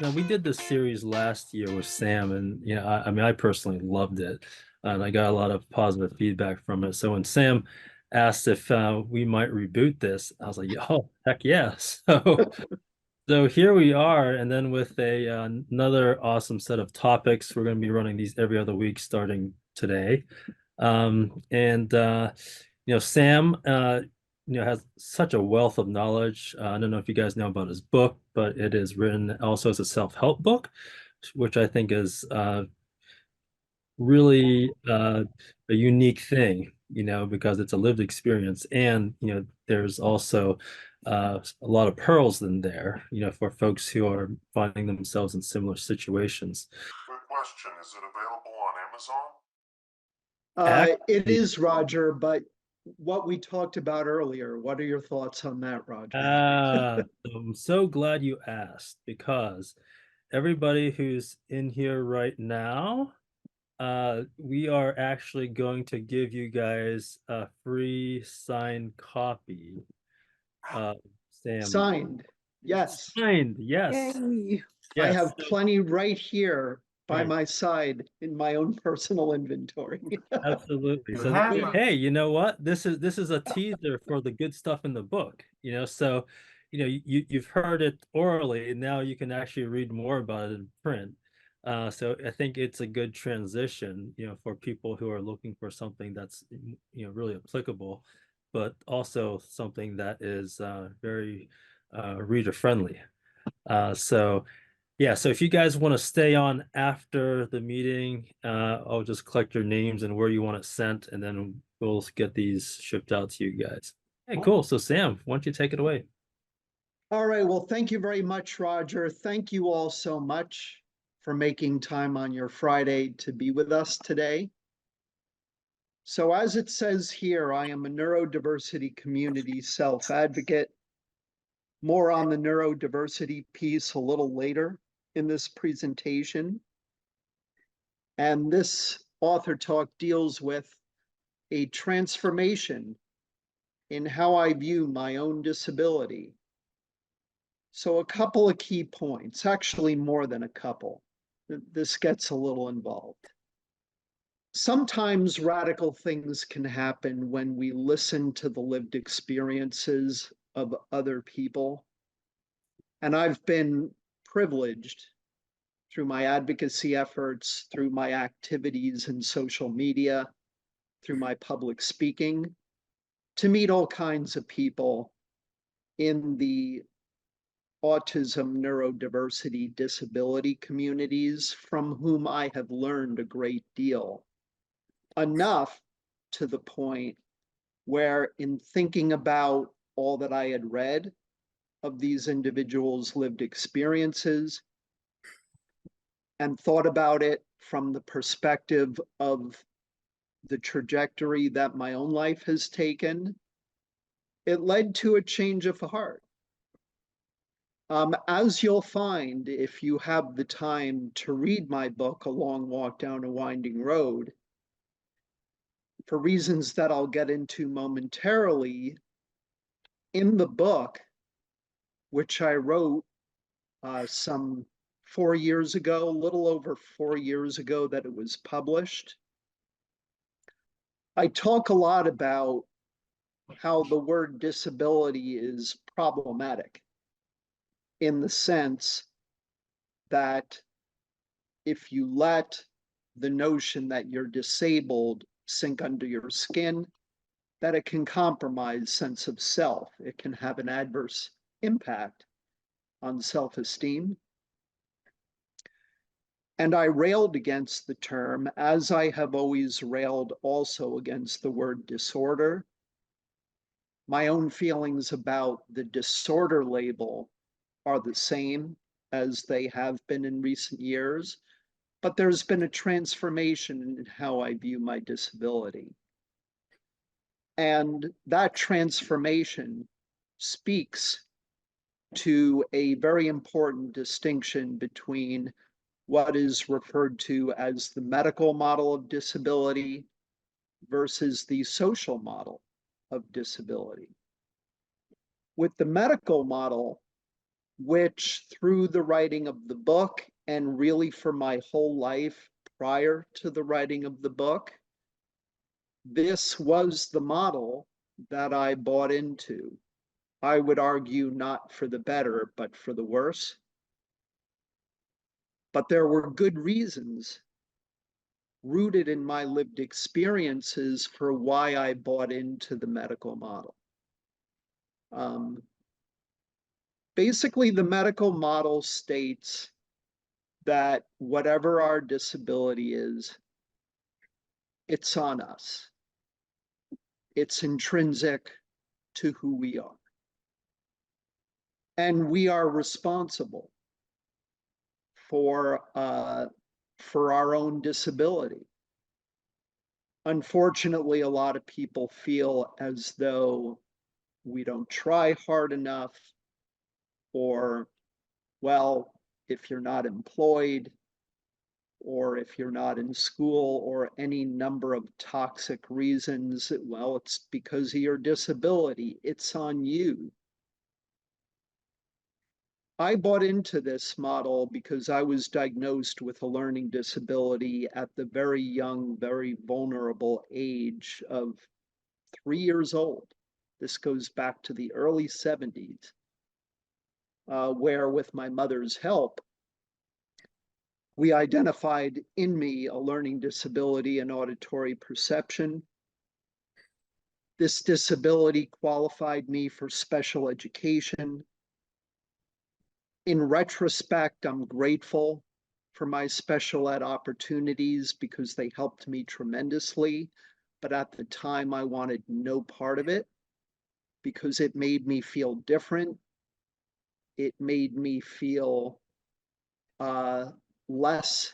Now, we did this series last year with Sam, and I mean, I personally loved it, and I got a lot of positive feedback from it. So when Sam asked if we might reboot this, I was like, "Oh, heck yeah!" So here we are, and then with another awesome set of topics, we're going to be running these every other week starting today. And Sam, has such a wealth of knowledge. I don't know if you guys know about his book, but it is written also as a self-help book, which I think is really a unique thing, because it's a lived experience, and there's also a lot of pearls in there, for folks who are finding themselves in similar situations. Good question. Is it available on Amazon? It Actually, is, Roger, but what we talked about earlier, what are your thoughts on that, Roger? I'm so glad you asked, because everybody who's in here right now, we are actually going to give you guys a free signed copy of Sam's. Signed. Yes. Signed, yes. Yay. I Yes. have plenty right here by Right. my side in my own personal inventory. Absolutely. You So have hey, you know what? This is a teaser for the good stuff in the book. So you've heard it orally, and now you can actually read more about it in print. So I think it's a good transition, for people who are looking for something that's really applicable, but also something that is very reader friendly. So yeah, so if you guys want to stay on after the meeting, I'll just collect your names and where you want it sent, and then we'll get these shipped out to you guys. Hey, cool. So Sam, why don't you take it away? All right. Well, thank you very much, Roger. Thank you all so much for making time on your Friday to be with us today. So as it says here, I am a neurodiversity community self-advocate. More on the neurodiversity piece a little later in this presentation. And this author talk deals with a transformation in how I view my own disability. So a couple of key points, actually more than a couple. This gets a little involved. Sometimes radical things can happen when we listen to the lived experiences of other people. And I've been privileged through my advocacy efforts, through my activities in social media, through my public speaking, to meet all kinds of people in the autism, neurodiversity, disability communities from whom I have learned a great deal. Enough to the point where, in thinking about all that I had read of these individuals' lived experiences and thought about it from the perspective of the trajectory that my own life has taken, it led to a change of heart. As you'll find, if you have the time to read my book, A Long Walk Down a Winding Road, for reasons that I'll get into momentarily, in the book, which I wrote some 4 years ago, a little over 4 years ago that it was published, I talk a lot about how the word disability is problematic in the sense that if you let the notion that you're disabled sink under your skin, that it can compromise sense of self. It can have an adverse impact on self-esteem. And I railed against the term, as I have always railed also against the word disorder. My own feelings about the disorder label are the same as they have been in recent years, but there's been a transformation in how I view my disability. And that transformation speaks to a very important distinction between what is referred to as the medical model of disability versus the social model of disability. With the medical model, which through the writing of the book and really for my whole life prior to the writing of the book, this was the model that I bought into. I would argue not for the better, but for the worse. But there were good reasons rooted in my lived experiences for why I bought into the medical model. Basically, the medical model states that whatever our disability is, it's on us. It's intrinsic to who we are. And we are responsible for our own disability. Unfortunately, a lot of people feel as though we don't try hard enough, or, well, if you're not employed, or if you're not in school, or any number of toxic reasons, well, it's because of your disability. It's on you. I bought into this model because I was diagnosed with a learning disability at the very young, very vulnerable age of 3 years old. This goes back to the early 70s, where with my mother's help, we identified in me a learning disability in auditory perception. This disability qualified me for special education. In retrospect, I'm grateful for my special ed opportunities because they helped me tremendously. But at the time, I wanted no part of it because it made me feel different. It made me feel less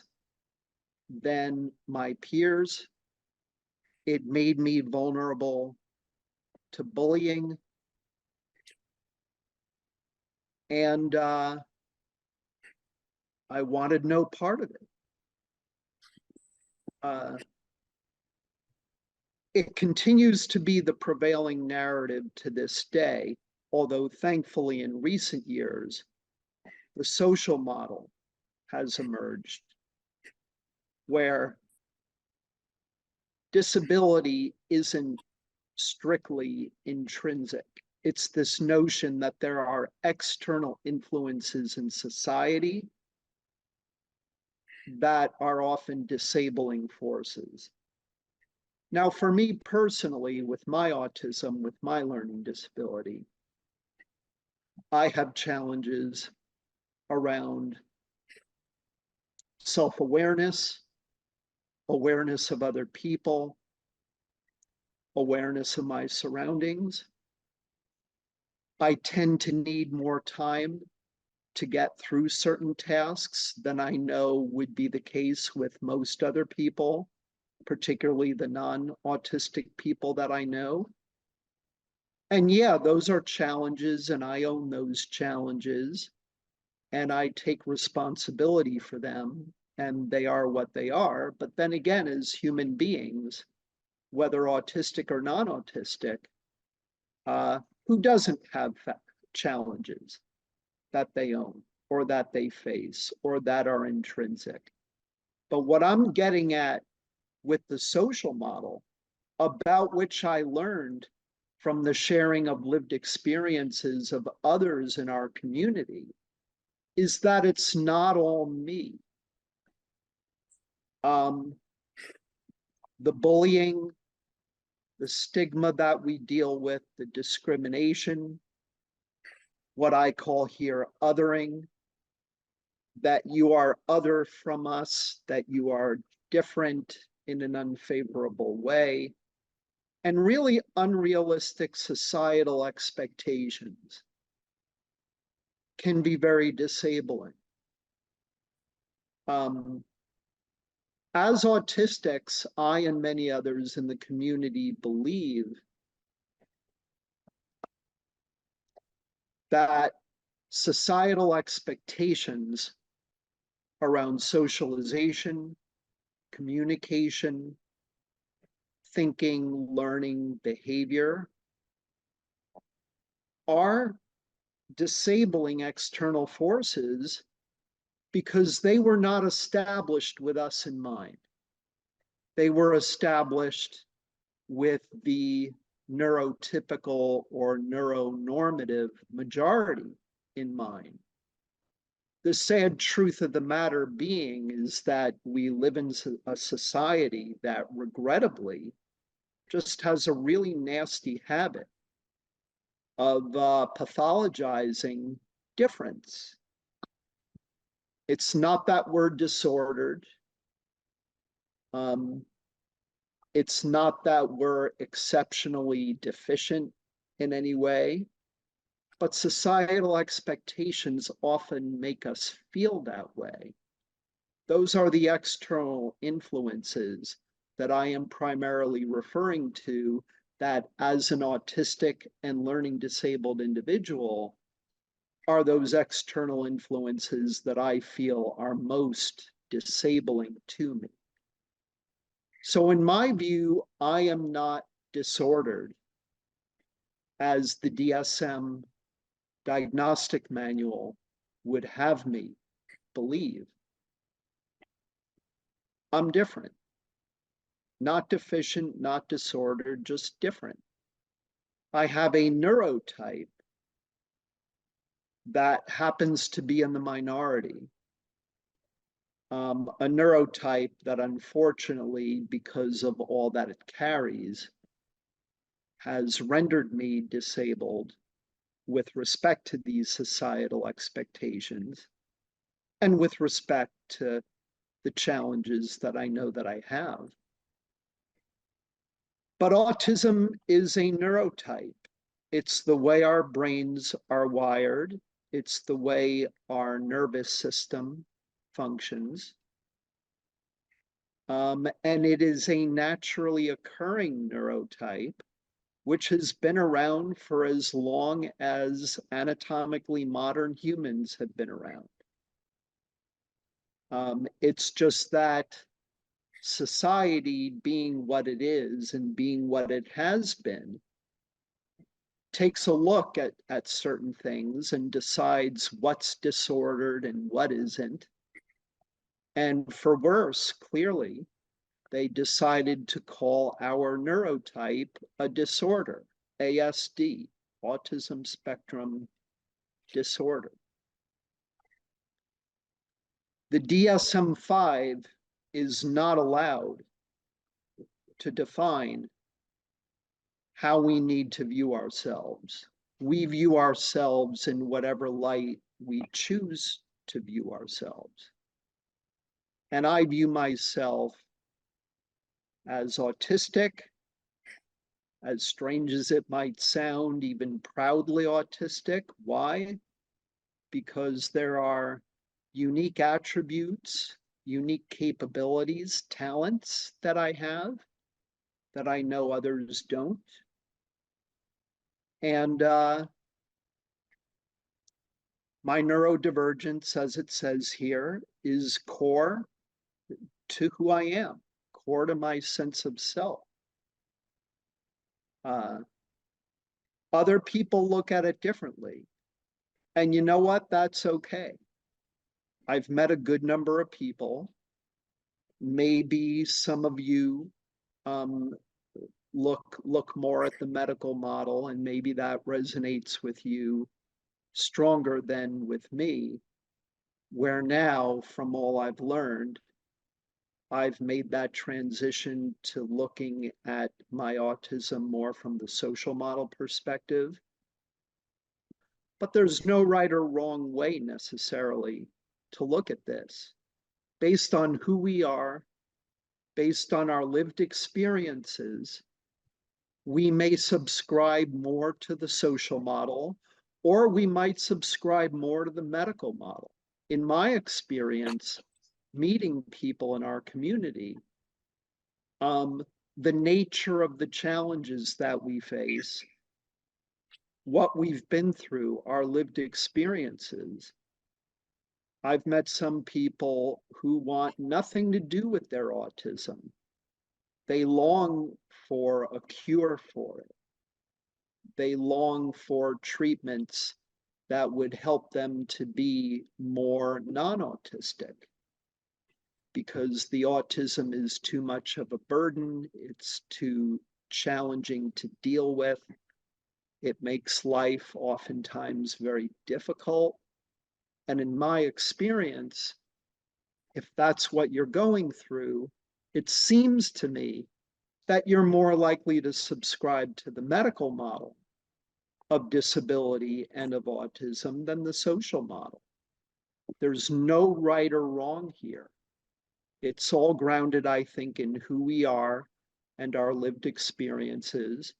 than my peers. It made me vulnerable to bullying. And I wanted no part of it. It continues to be the prevailing narrative to this day, although thankfully in recent years, the social model has emerged where disability isn't strictly intrinsic. It's this notion that there are external influences in society that are often disabling forces. Now, for me personally, with my autism, with my learning disability, I have challenges around self-awareness, awareness of other people, awareness of my surroundings. I tend to need more time to get through certain tasks than I know would be the case with most other people, particularly the non-autistic people that I know. And yeah, those are challenges, and I own those challenges, and I take responsibility for them, and they are what they are. But then again, as human beings, whether autistic or non-autistic, who doesn't have challenges that they own or that they face or that are intrinsic? But what I'm getting at with the social model, about which I learned from the sharing of lived experiences of others in our community, is that it's not all me. The bullying, the stigma that we deal with, the discrimination, what I call here othering, that you are other from us, that you are different in an unfavorable way, and really unrealistic societal expectations can be very disabling. As autistics, I and many others in the community believe that societal expectations around socialization, communication, thinking, learning, behavior are disabling external forces because they were not established with us in mind. They were established with the neurotypical or neuronormative majority in mind. The sad truth of the matter being is that we live in a society that regrettably just has a really nasty habit of pathologizing difference. It's not that we're disordered. It's not that we're exceptionally deficient in any way, but societal expectations often make us feel that way. Those are the external influences that I am primarily referring to, that as an autistic and learning disabled individual are those external influences that I feel are most disabling to me. So in my view, I am not disordered as the DSM diagnostic manual would have me believe. I'm different. Not deficient, not disordered, just different. I have a neurotype that happens to be in the minority. A neurotype that unfortunately, because of all that it carries, has rendered me disabled with respect to these societal expectations and with respect to the challenges that I know that I have. But autism is a neurotype. It's the way our brains are wired. It's the way our nervous system functions. And it is a naturally occurring neurotype, which has been around for as long as anatomically modern humans have been around. It's just that society, being what it is and being what it has been, takes a look at certain things and decides what's disordered and what isn't. And for worse, clearly, they decided to call our neurotype a disorder, ASD, autism spectrum disorder. The DSM-5 is not allowed to define how we need to view ourselves. We view ourselves in whatever light we choose to view ourselves. And I view myself as autistic, as strange as it might sound, even proudly autistic. Why? Because there are unique attributes, unique capabilities, talents that I have that I know others don't. And my neurodivergence, as it says here, is core to who I am, core to my sense of self. Other people look at it differently. And you know what? That's okay. I've met a good number of people. Maybe some of you look more at the medical model, and maybe that resonates with you stronger than with me, where now, from all I've learned, I've made that transition to looking at my autism more from the social model perspective. But there's no right or wrong way necessarily to look at this. Based on who we are, based on our lived experiences, we may subscribe more to the social model, or we might subscribe more to the medical model. In my experience, meeting people in our community, the nature of the challenges that we face, what we've been through, our lived experiences. I've met some people who want nothing to do with their autism. They long for a cure for it. They long for treatments that would help them to be more non-autistic, because the autism is too much of a burden. It's too challenging to deal with. It makes life oftentimes very difficult. And in my experience, if that's what you're going through, it seems to me that you're more likely to subscribe to the medical model of disability and of autism than the social model. There's no right or wrong here. It's all grounded, I think, in who we are and our lived experiences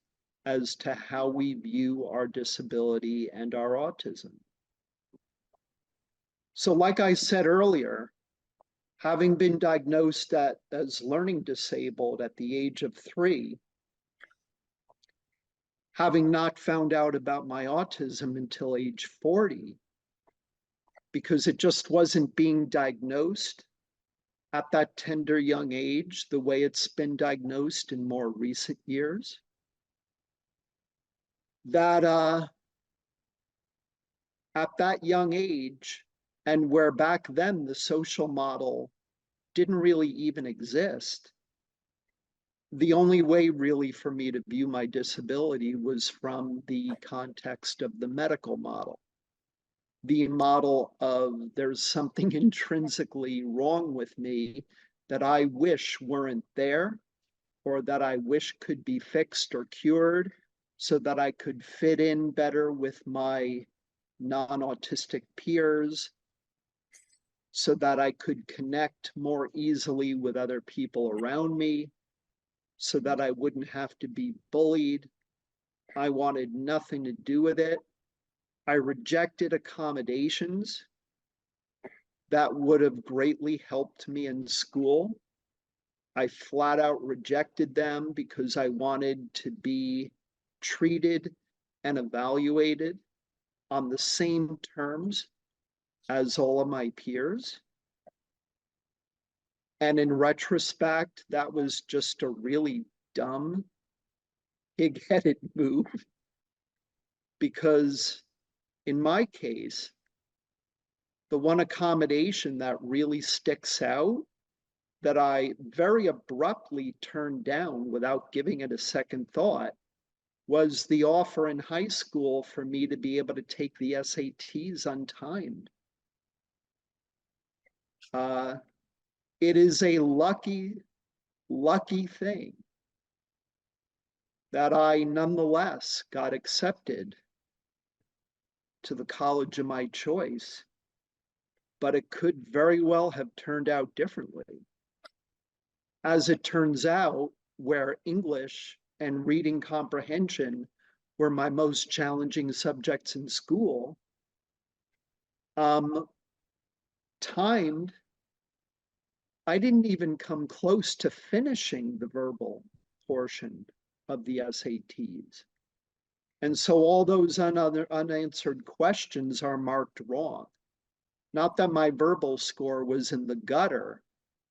as to how we view our disability and our autism. So like I said earlier, having been diagnosed as learning disabled at the age of 3, having not found out about my autism until age 40, because it just wasn't being diagnosed at that tender young age the way it's been diagnosed in more recent years, that at that young age, and where back then the social model didn't really even exist, the only way really for me to view my disability was from the context of the medical model. The model of there's something intrinsically wrong with me that I wish weren't there, or that I wish could be fixed or cured so that I could fit in better with my non-autistic peers, so that I could connect more easily with other people around me, so that I wouldn't have to be bullied. I wanted nothing to do with it. I rejected accommodations that would have greatly helped me in school. I flat out rejected them because I wanted to be treated and evaluated on the same terms as all of my peers. And in retrospect, that was just a really dumb, pig-headed move, because in my case, the one accommodation that really sticks out, that I very abruptly turned down without giving it a second thought, was the offer in high school for me to be able to take the SATs untimed. It is a lucky thing that I nonetheless got accepted to the college of my choice, but it could very well have turned out differently. As it turns out, where English and reading comprehension were my most challenging subjects in school, timed, I didn't even come close to finishing the verbal portion of the SATs. And so all those unanswered questions are marked wrong. Not that my verbal score was in the gutter,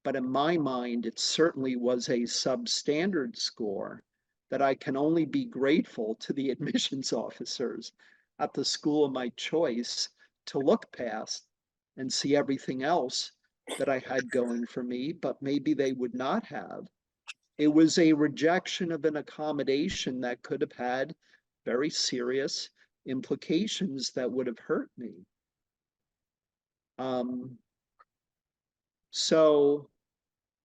but in my mind, it certainly was a substandard score that I can only be grateful to the admissions officers at the school of my choice to look past and see everything else that I had going for me, but maybe they would not have. It was a rejection of an accommodation that could have had very serious implications that would have hurt me. So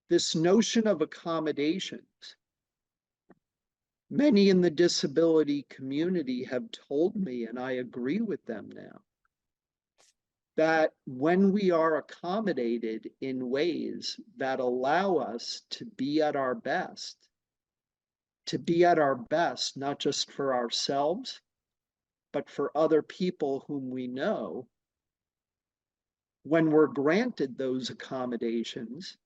this notion of accommodations, many in the disability community have told me, and I agree with them now, that when we are accommodated in ways that allow us to be at our best, not just for ourselves, but for other people whom we know, when we're granted those accommodations,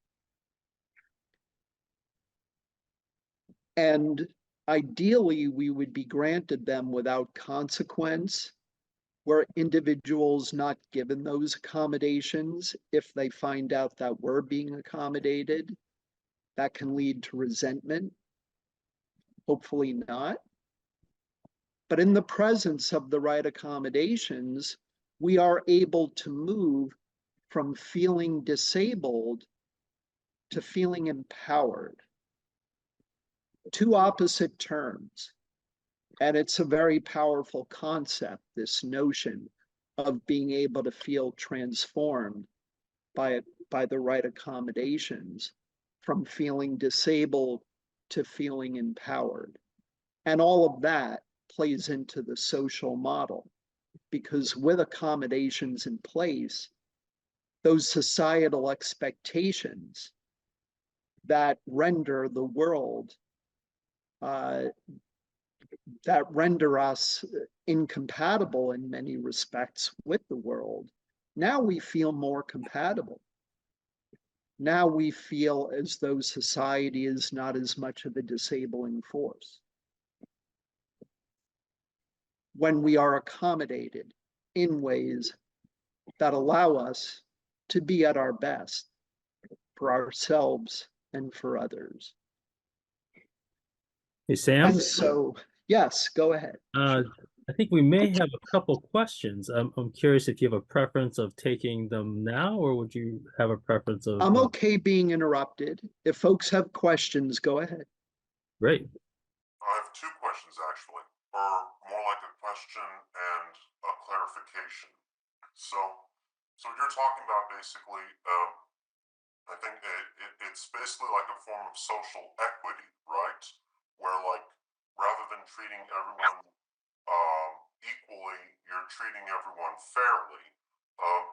and ideally we would be granted them without consequence, where individuals not given those accommodations, if they find out that we're being accommodated, that can lead to resentment. Hopefully not. But in the presence of the right accommodations, we are able to move from feeling disabled to feeling empowered. Two opposite terms. And it's a very powerful concept, this notion of being able to feel transformed by the right accommodations, from feeling disabled to feeling empowered. And all of that plays into the social model, because with accommodations in place, those societal expectations that render the world, that render us incompatible in many respects with the world, now we feel more compatible. Now we feel as though society is not as much of a disabling force. When we are accommodated in ways that allow us to be at our best for ourselves and for others. Hey, Sam? And so, yes, go ahead. Sure. I think we may have a couple questions. I'm curious if you have a preference of taking them now, or would you have a preference of... I'm okay being interrupted. If folks have questions, go ahead. Great. I have two questions, actually, or more like a question and a clarification. So you're talking about basically, I think it's basically like a form of social equity, right? Where, like, rather than treating everyone equally, you're treating everyone fairly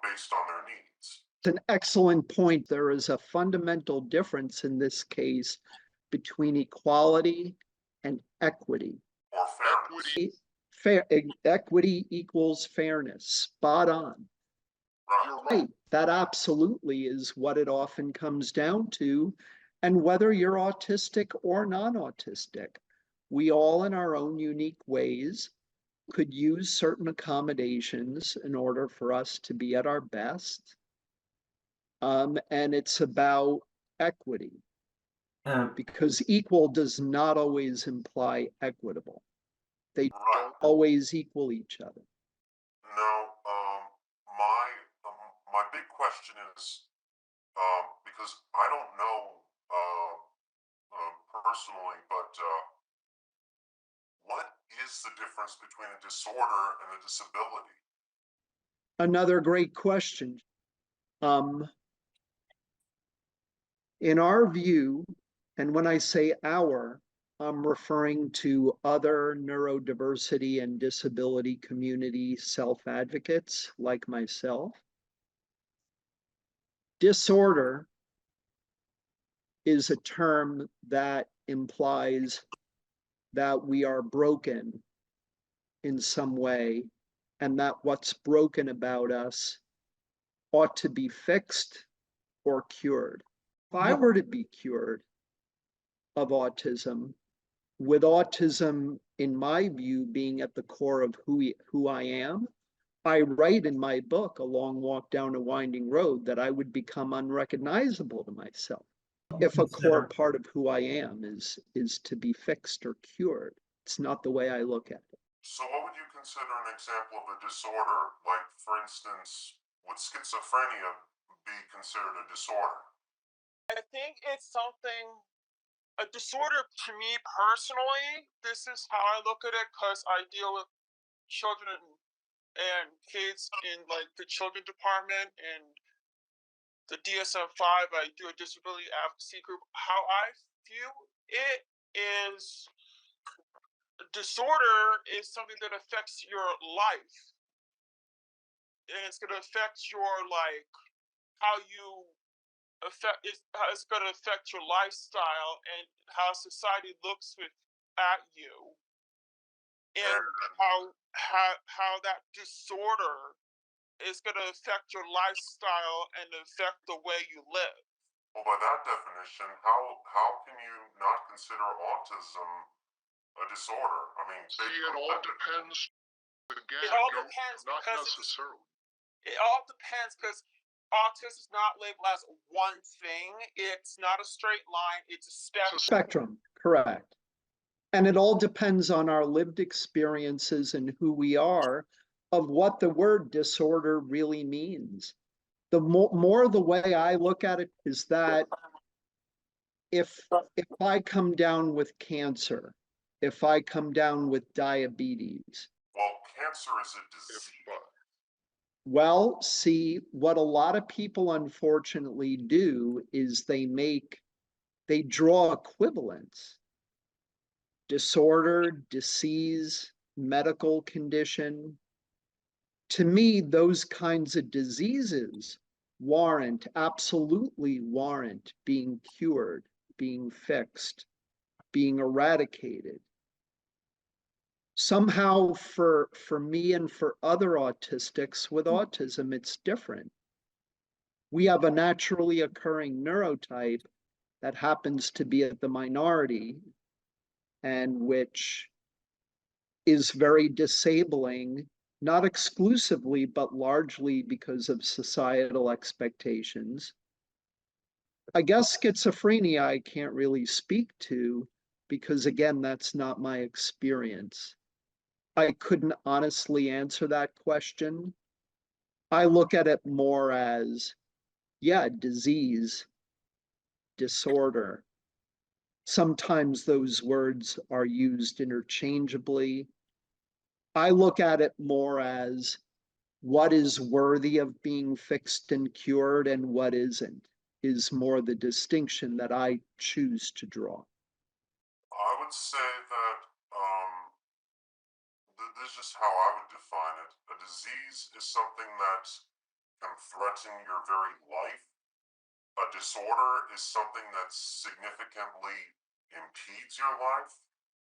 based on their needs. It's an excellent point. There is a fundamental difference in this case between equality and equity. Or fairness. Equity equals fairness. Spot on. Right. That absolutely is what it often comes down to. And whether you're autistic or non-autistic, we all in our own unique ways could use certain accommodations in order for us to be at our best. And it's about equity, because equal does not always imply equitable. They don't always equal each other. No, my big question is, because I don't know personally, but what is the difference between a disorder and a disability? Another great question. In our view, and when I say our, I'm referring to other neurodiversity and disability community self-advocates like myself. Disorder is a term that implies that we are broken in some way, and that what's broken about us ought to be fixed or cured. If I were to be cured of autism, with autism, in my view, being at the core of who I am, I write in my book, A Long Walk Down a Winding Road, that I would become unrecognizable to myself if a core part of who I am is to be fixed or cured. It's not the way I look at it. So what would you consider an example of a disorder? Like, for instance, would schizophrenia be considered a disorder? I think it's something, a disorder to me personally, this is how I look at it, because I deal with children and kids in like the children department and the DSM-5. I do a disability advocacy group. How I view it is, a disorder is something that affects your life, and it's going to affect your, like, how you it's going to affect your lifestyle and how society looks at you, and how that disorder is going to affect your lifestyle and affect the way you live. Well, by that definition, how can you not consider autism a disorder? I mean, see, it all depends. Again, It all depends not because necessarily. It all depends because autism is not labeled as one thing. It's not a straight line. It's a spectrum. Spectrum, correct. And it all depends on our lived experiences and who we are of what the word disorder really means. The more the way I look at it is that if I come down with cancer, if I come down with diabetes, Well, cancer is a disease. well, see, what a lot of people unfortunately do is they draw equivalents. Disorder, disease, medical condition. To me, those kinds of diseases absolutely warrant being cured, being fixed, being eradicated. Somehow for me and for other autistics with autism, it's different. We have a naturally occurring neurotype that happens to be at the minority and which is very disabling, not exclusively, but largely because of societal expectations. I guess schizophrenia I can't really speak to because, again, that's not my experience. I couldn't honestly answer that question. I look at it more as, yeah, disease, disorder. Sometimes those words are used interchangeably. I look at it more as what is worthy of being fixed and cured and what isn't, is more the distinction that I choose to draw. I would say that this is how I would define it. A disease is something that can threaten your very life. A disorder is something that significantly impedes your life.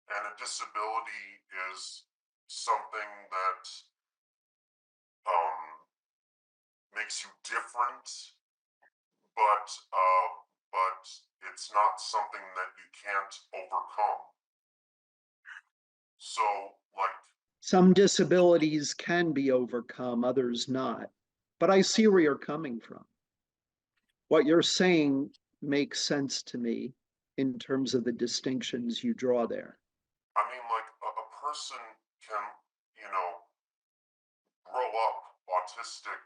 And a disability is something that makes you different, but it's not something that you can't overcome. So, like, some disabilities can be overcome, others not. But I see where you're coming from. What you're saying makes sense to me in terms of the distinctions you draw there. I mean, like, a person can, you know, grow up autistic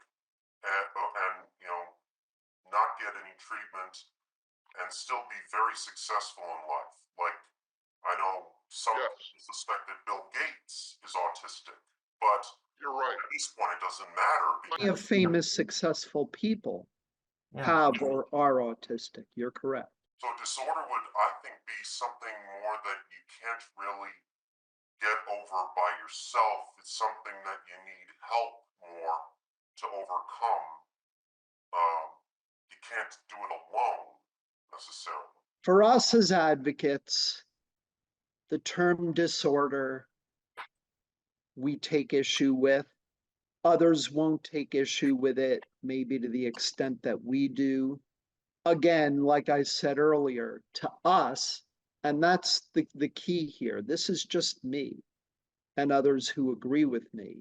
and not get any treatment and still be very successful in life. Like, I know some people suspect that Bill Gates is autistic, but You're right. at this point it doesn't matter. Many of famous, successful people have or are autistic. You're correct. So disorder would, I think, be something more that you can't really get over by yourself. It's something that you need help more to overcome. You can't do it alone necessarily. For us as advocates, the term disorder we take issue with. Others won't take issue with it, maybe to the extent that we do. Again, like I said earlier, to us, and that's the key here, this is just me and others who agree with me.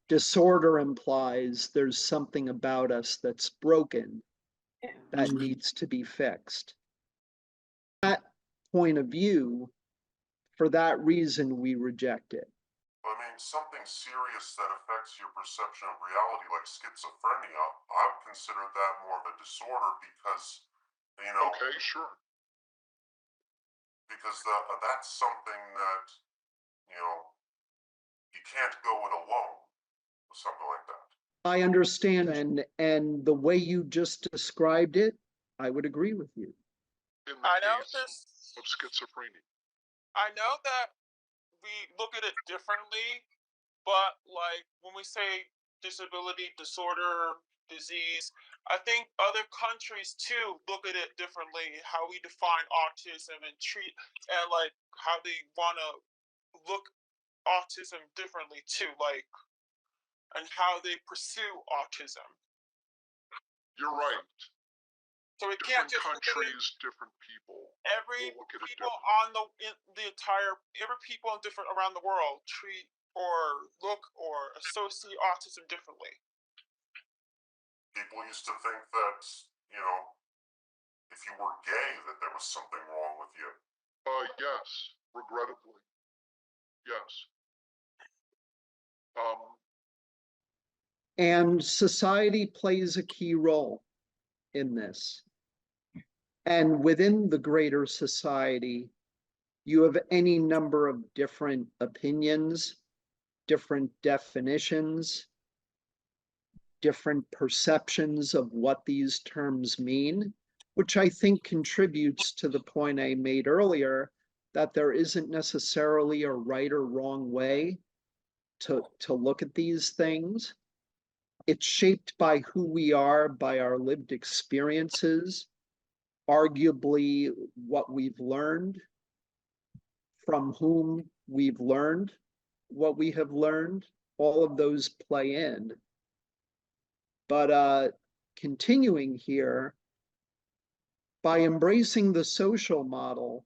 Disorder implies there's something about us that's broken that needs to be fixed. That point of view, for that reason, we reject it. I mean, something serious that affects your perception of reality, like schizophrenia, I would consider that more of a disorder because, Okay, sure. because that's something that, you can't go it alone, or something like that. I understand, and the way you just described it, I would agree with you. In the I know case this. of schizophrenia. I know that we look at it differently, but like when we say disability, disorder, disease, I think other countries too look at it differently. How we define autism and treat, and like how they want to look autism differently too, like and how they pursue autism. You're right. So we can't Different just look at it. countries, different people. Every We'll look at it people differently. on the entire every people in different around the world treat or look or associate autism differently. People used to think that, if you were gay, that there was something wrong with you. Yes, regrettably. Yes. And society plays a key role in this. And within the greater society, you have any number of different opinions, different definitions, different perceptions of what these terms mean, which I think contributes to the point I made earlier that there isn't necessarily a right or wrong way to look at these things. It's shaped by who we are, by our lived experiences, arguably what we've learned, from whom we've learned what we have learned. All of those play in. But continuing here, by embracing the social model,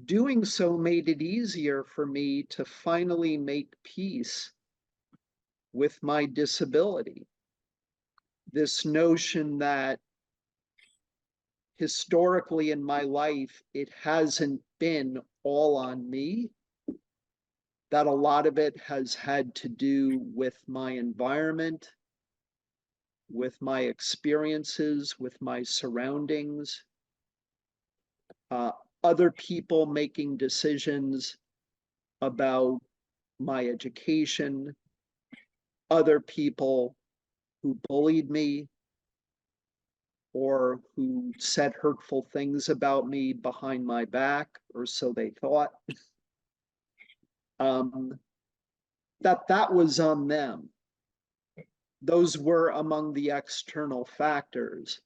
doing so made it easier for me to finally make peace with my disability. This notion that historically in my life, it hasn't been all on me, that a lot of it has had to do with my environment, with my experiences, with my surroundings, other people making decisions about my education, other people who bullied me or who said hurtful things about me behind my back, or so they thought, that was on them. Those were among the external factors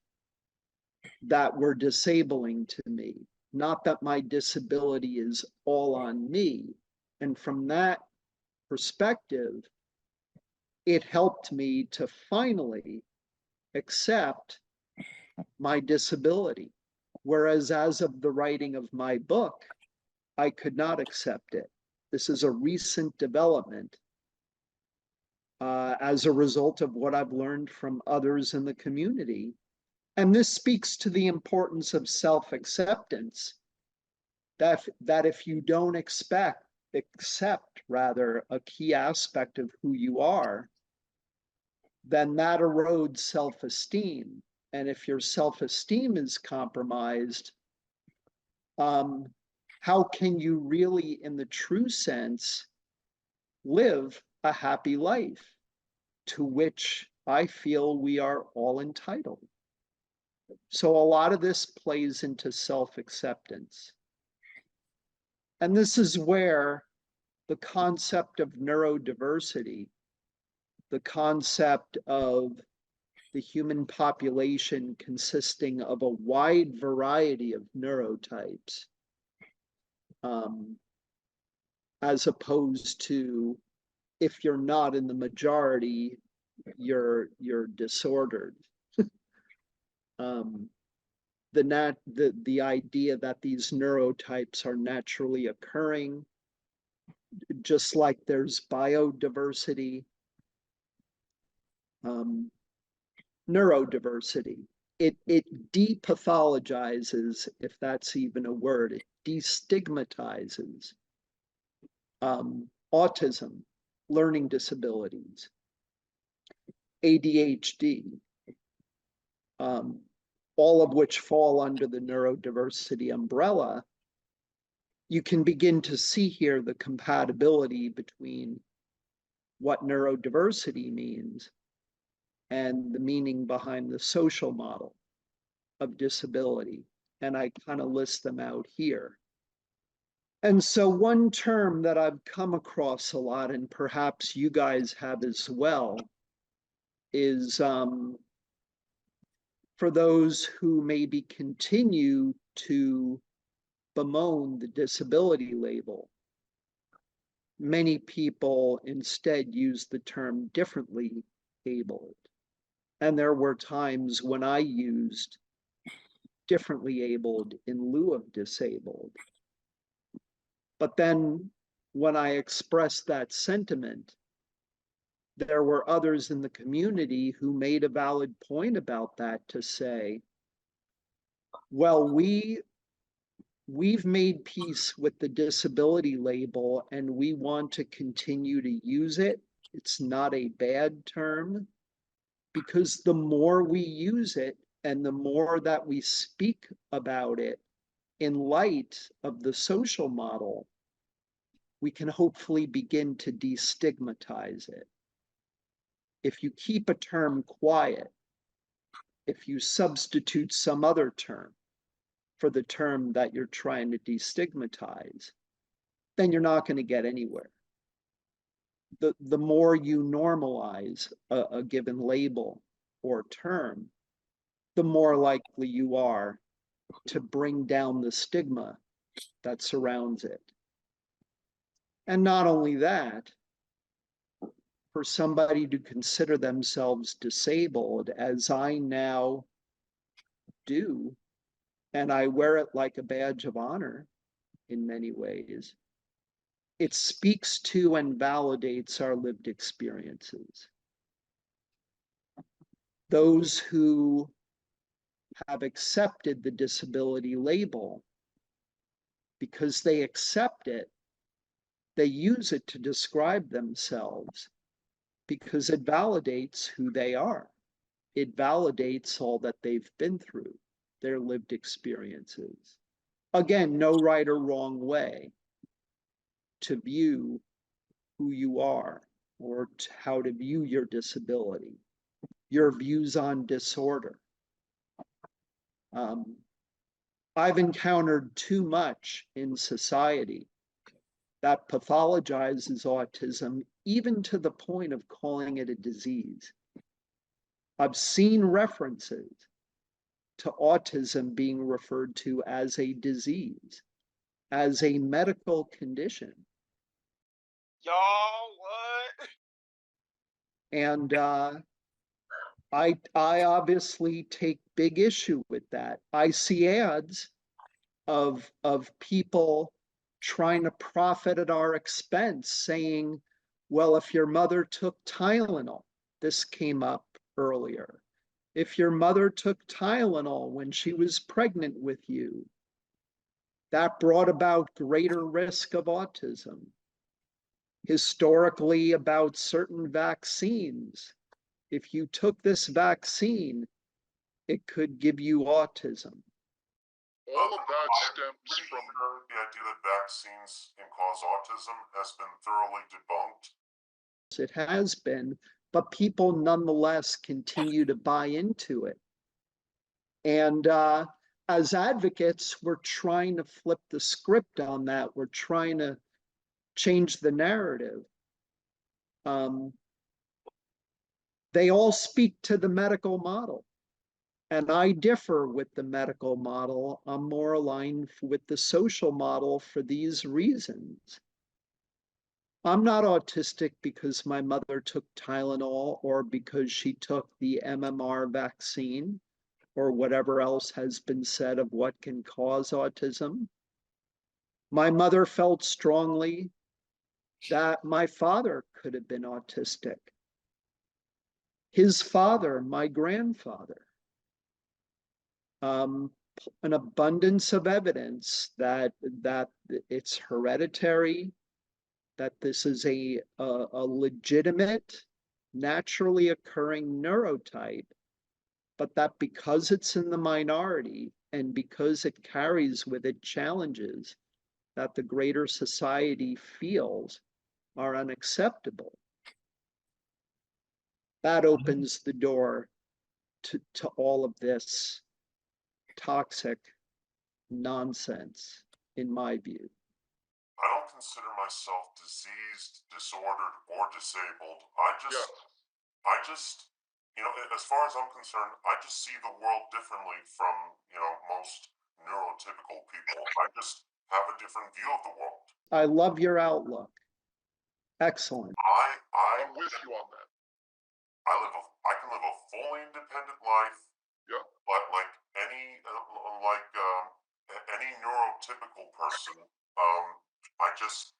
that were disabling to me, not that my disability is all on me. And from that perspective, it helped me to finally accept my disability. Whereas as of the writing of my book, I could not accept it. This is a recent development as a result of what I've learned from others in the community. And this speaks to the importance of self-acceptance, that if you don't accept rather a key aspect of who you are, then that erodes self-esteem. And if your self-esteem is compromised, how can you really, in the true sense, live a happy life, to which I feel we are all entitled? So a lot of this plays into self-acceptance. And this is where the concept of neurodiversity, the concept of the human population consisting of a wide variety of neurotypes, as opposed to, if you're not in the majority, you're disordered. The idea that these neurotypes are naturally occurring, just like there's biodiversity, neurodiversity. It depathologizes, if that's even a word, it destigmatizes autism, learning disabilities, ADHD, all of which fall under the neurodiversity umbrella. You can begin to see here the compatibility between what neurodiversity means and the meaning behind the social model of disability. And I kind of list them out here. And so one term that I've come across a lot, and perhaps you guys have as well, is for those who maybe continue to bemoan the disability label, many people instead use the term differently abled. And there were times when I used differently abled in lieu of disabled. But then when I expressed that sentiment, there were others in the community who made a valid point about that, to say, Well, we've made peace with the disability label and we want to continue to use it. It's not a bad term, because the more we use it and the more that we speak about it in light of the social model, we can hopefully begin to destigmatize it. If you keep a term quiet, if you substitute some other term for the term that you're trying to destigmatize, then you're not going to get anywhere. The more you normalize a given label or term, the more likely you are to bring down the stigma that surrounds it. And not only that, for somebody to consider themselves disabled, as I now do, and I wear it like a badge of honor in many ways, it speaks to and validates our lived experiences. Those who have accepted the disability label, because they accept it, they use it to describe themselves because it validates who they are. It validates all that they've been through, their lived experiences. Again, no right or wrong way to view who you are or how to view your disability, your views on disorder. I've encountered too much in society that pathologizes autism, even to the point of calling it a disease. I've seen references to autism being referred to as a disease, as a medical condition. Y'all, what? And I obviously take big issue with that. I see ads of people trying to profit at our expense, saying, well, if your mother took Tylenol, this came up earlier. If your mother took Tylenol when she was pregnant with you, that brought about greater risk of autism. Historically, about certain vaccines, if you took this vaccine, it could give you autism. All of that I'm stems pretty from sure the idea that vaccines can cause autism has been thoroughly debunked. It has been, but people nonetheless continue to buy into it. And as advocates, we're trying to flip the script on that. We're trying to change the narrative. They all speak to the medical model. And I differ with the medical model. I'm more aligned with the social model for these reasons. I'm not autistic because my mother took Tylenol or because she took the MMR vaccine or whatever else has been said of what can cause autism. My mother felt strongly that my father could have been autistic. His father, my grandfather. An abundance of evidence that it's hereditary, that this is a legitimate, naturally occurring neurotype, but that because it's in the minority and because it carries with it challenges that the greater society feels are unacceptable, that opens the door to all of this toxic nonsense, in my view. I don't consider myself diseased, disordered, or disabled. I just, as far as I'm concerned, I just see the world differently from, most neurotypical people. I just have a different view of the world. I love your outlook. Excellent. I'm with you on that. I can live a fully independent life. Yeah. But like any any neurotypical person, I just,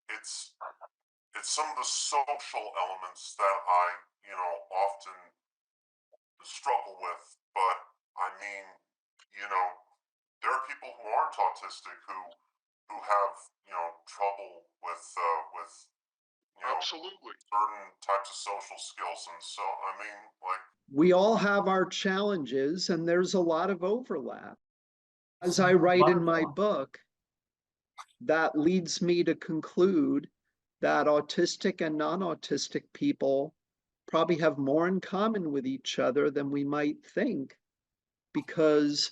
it's some of the social elements that I, often struggle with, but I mean, you know, there are people who aren't autistic who have, you know, trouble with you know, Absolutely. certain types of social skills, and so I mean, like, We all have our challenges, and there's a lot of overlap. As I write in my book, that leads me to conclude that autistic and non-autistic people probably have more in common with each other than we might think, because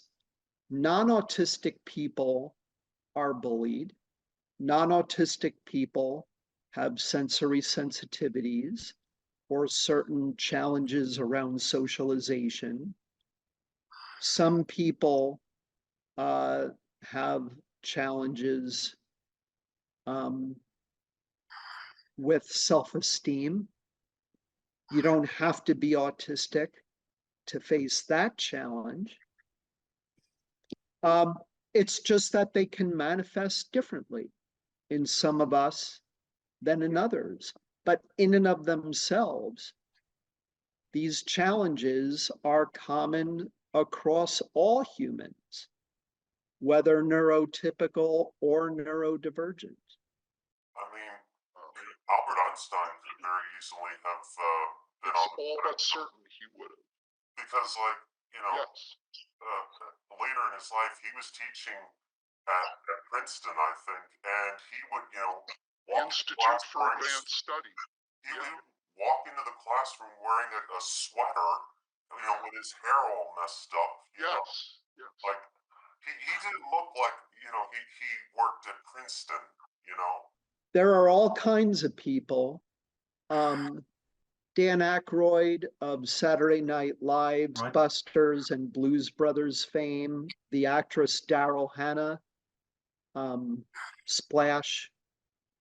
non-autistic people are bullied. Non-autistic people have sensory sensitivities or certain challenges around socialization. Some people have challenges with self-esteem. You don't have to be autistic to face that challenge. It's just that they can manifest differently in some of us than in others. But in and of themselves, these challenges are common across all humans, whether neurotypical or neurodivergent. I mean, Albert Einstein could very easily have been It's on the all but certain he would have. because, like, you know, Yes. later in his life, he was teaching at Princeton, I think, and he would, you know, walk Institute for Advanced Study. he would walk into the classroom wearing a sweater, you know, with his hair all messed up. You know? Yes. Yes. Like, he didn't look like, you know, he worked at Princeton, you know. There are all kinds of people. Dan Aykroyd of Saturday Night Live's Right. Busters and Blues Brothers fame, the actress Daryl Hannah, Splash,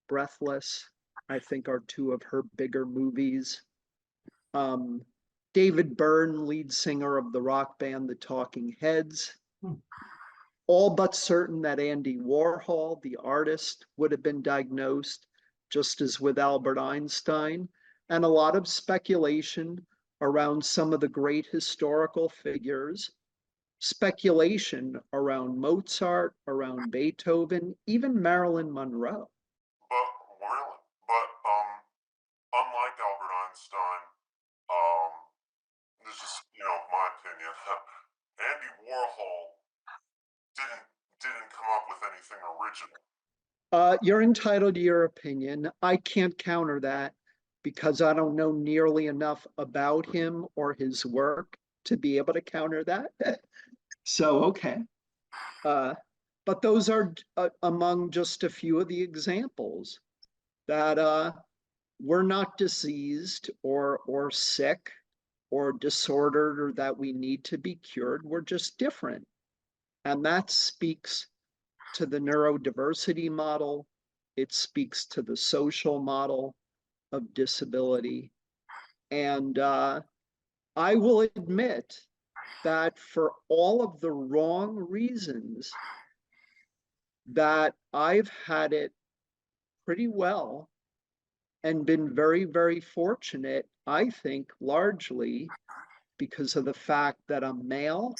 Breathless, I think are two of her bigger movies. David Byrne, lead singer of the rock band The Talking Heads. All but certain that Andy Warhol, the artist, would have been diagnosed, just as with Albert Einstein, and a lot of speculation around some of the great historical figures, speculation around Mozart, around Beethoven, even Marilyn Monroe. But really, but unlike Albert Einstein, this is, you know, my opinion. Andy Warhol didn't come up with anything original. You're entitled to your opinion. I can't counter that because I don't know nearly enough about him or his work to be able to counter that. So, okay. But those are among just a few of the examples that we're not diseased or sick or disordered or that we need to be cured. We're just different. And that speaks to the neurodiversity model. It speaks to the social model of disability. And I will admit that for all of the wrong reasons, that I've had it pretty well and been very, very fortunate, I think, largely because of the fact that I'm male,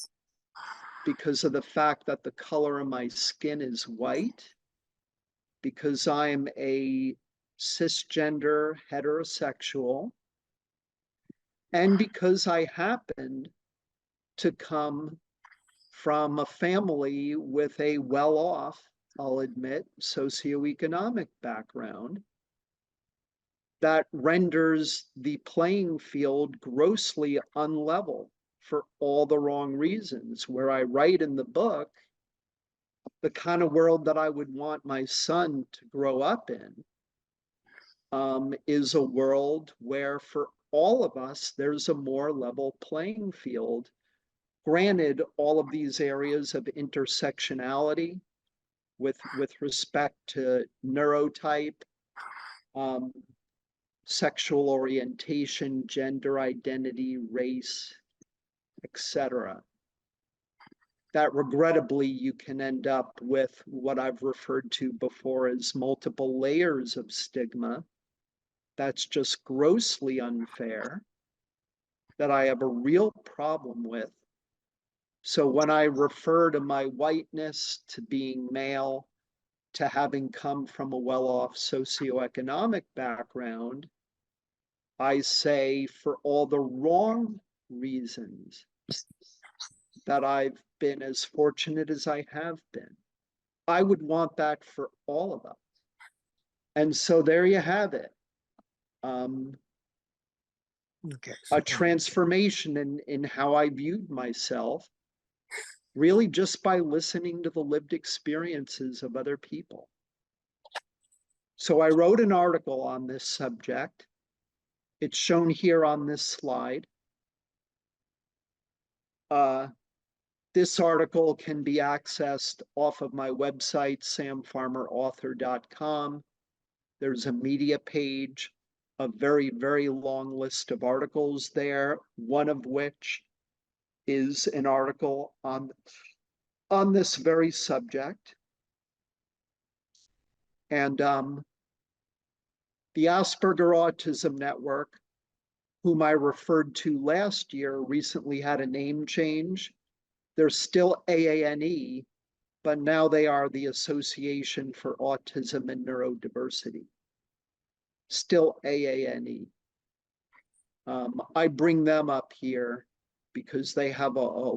because of the fact that the color of my skin is white, because I'm a cisgender heterosexual, and because I happened to come from a family with a well-off, I'll admit, socioeconomic background that renders the playing field grossly unlevel for all the wrong reasons. Where I write in the book, the kind of world that I would want my son to grow up in is a world where for all of us, there's a more level playing field. Granted, all of these areas of intersectionality with respect to neurotype, sexual orientation, gender identity, race, etc. That regrettably you can end up with what I've referred to before as multiple layers of stigma. That's just grossly unfair. that I have a real problem with. So when I refer to my whiteness, to being male, to having come from a well-off socioeconomic background, I say for all the wrong reasons that I've been as fortunate as I have been. I would want that for all of us. And so there you have it. Okay. A transformation in how I viewed myself, really just by listening to the lived experiences of other people. So I wrote an article on this subject. It's shown here on this slide. This article can be accessed off of my website, samfarmerauthor.com. There's a media page, a very, very long list of articles there, one of which is an article on this very subject. And the Asperger Autism Network, whom I referred to last year, recently had a name change. They're still AANE, but now they are the Association for Autism and Neurodiversity. Still AANE. I bring them up here because they have a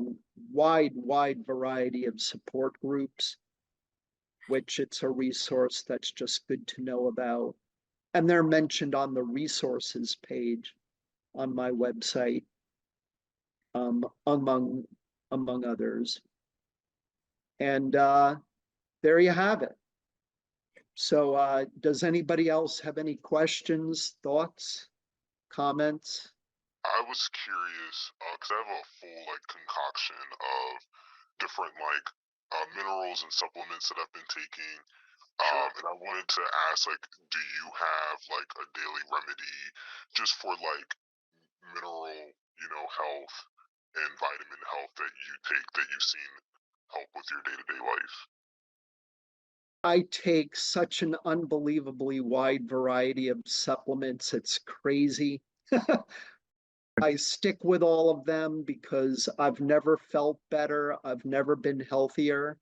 wide variety of support groups, which it's a resource that's just good to know about. And they're mentioned on the resources page on my website, among others. And there you have it. So does anybody else have any questions, thoughts, comments? I was curious, because I have a full concoction of different minerals and supplements that I've been taking. And I wanted to ask, do you have a daily remedy just for mineral, health and vitamin health that you take that you've seen help with your day-to-day life? I take such an unbelievably wide variety of supplements. It's crazy. I stick with all of them because I've never felt better. I've never been healthier.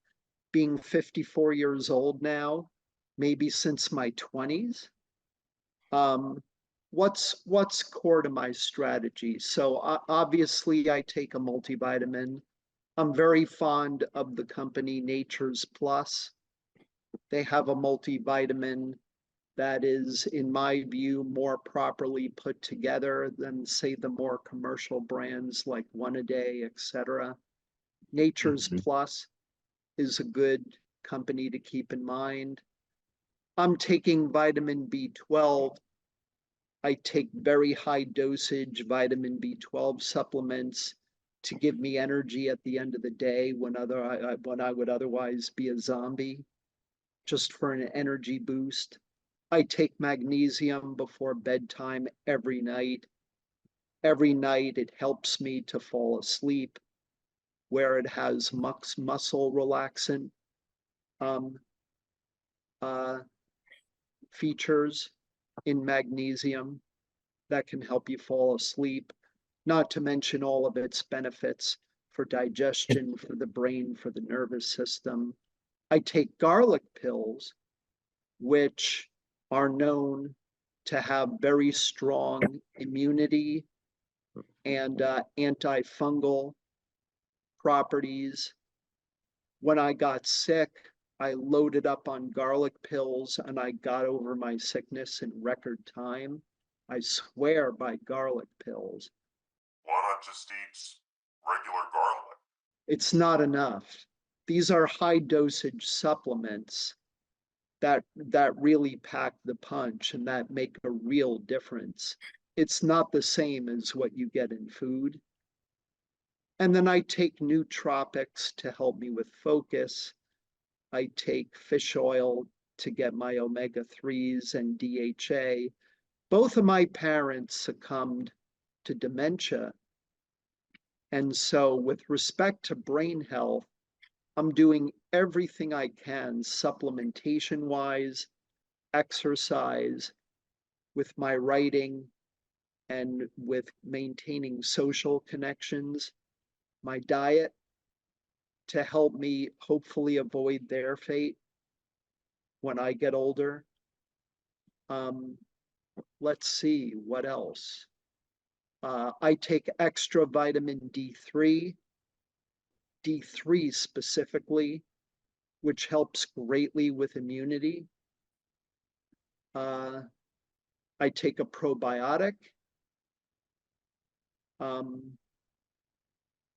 Being 54 years old now, maybe since my 20s. What's core to my strategy? So obviously I take a multivitamin. I'm very fond of the company Nature's Plus. They have a multivitamin that is, in my view, more properly put together than, say, the more commercial brands like One A Day, etc. Nature's Plus is a good company to keep in mind. I'm taking vitamin B12. I take very high dosage vitamin B12 supplements to give me energy at the end of the day when I would otherwise be a zombie, just for an energy boost. I take magnesium before bedtime every night. Every night it helps me to fall asleep, where it has muscle relaxant features in magnesium that can help you fall asleep, not to mention all of its benefits for digestion, for the brain, for the nervous system. I take garlic pills, which are known to have very strong immunity and antifungal properties. When I got sick, I loaded up on garlic pills and I got over my sickness in record time. I swear by garlic pills. Why not just eat regular garlic? It's not enough. These are high dosage supplements that really pack the punch and that make a real difference. It's not the same as what you get in food. And then I take nootropics to help me with focus. I take fish oil to get my omega-3s and DHA. Both of my parents succumbed to dementia. And so with respect to brain health, I'm doing everything I can supplementation-wise, exercise, with my writing, and with maintaining social connections, my diet to help me hopefully avoid their fate when I get older. Let's see, what else? I take extra vitamin D3 specifically, which helps greatly with immunity. I take a probiotic. And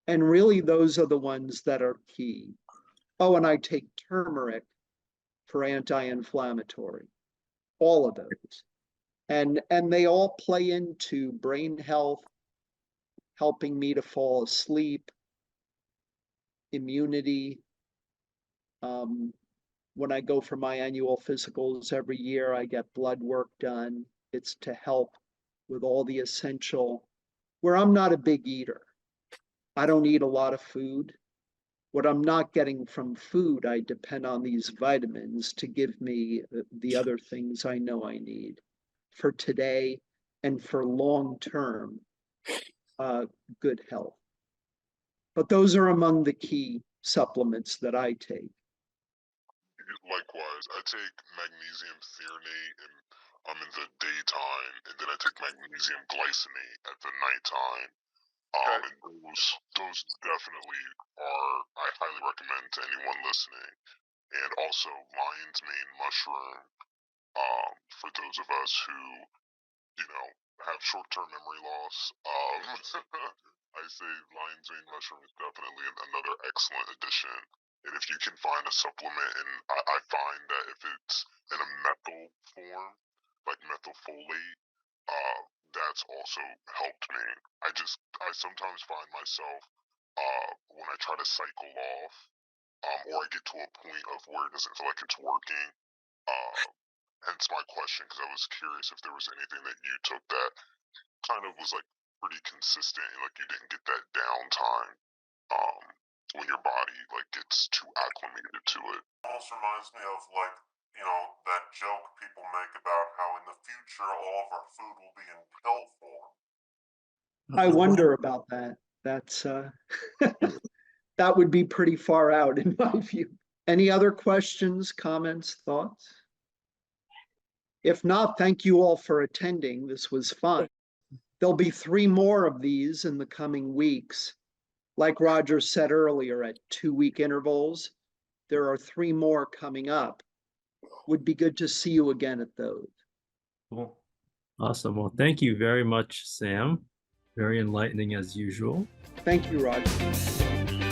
really those are the ones that are key. Oh, and I take turmeric for anti-inflammatory, all of those. And they all play into brain health, helping me to fall asleep, immunity. When I go for my annual physicals every year, I get blood work done. It's to help with all the essential, where I'm not a big eater. I don't eat a lot of food. What I'm not getting from food, I depend on these vitamins to give me the other things I know I need for today and for long-term good health. But those are among the key supplements that I take. Likewise, I take magnesium threonate in the daytime, and then I take magnesium glycinate at the nighttime. And those definitely are, I highly recommend to anyone listening. And also lion's mane mushroom, for those of us who, have short-term memory loss. I say lion's mane mushroom is definitely another excellent addition. And if you can find a supplement, and I find that if it's in a methyl form, like methylfolate, that's also helped me. I sometimes find myself, when I try to cycle off, or I get to a point of where it doesn't feel like it's working, hence my question, because I was curious if there was anything that you took that kind of was like pretty consistent, and like you didn't get that downtime, when your body like gets too acclimated to it. Almost reminds me of that joke people make about how in the future all of our food will be in pill form. I wonder about that. That's that would be pretty far out in my view. Any other questions, comments, thoughts? If not, thank you all for attending. This was fun. There'll be 3 more of these in the coming weeks. Like Roger said earlier, at 2-week intervals, there are 3 more coming up. Would be good to see you again at those. Cool. Awesome. Well, thank you very much, Sam. Very enlightening as usual. Thank you, Roger.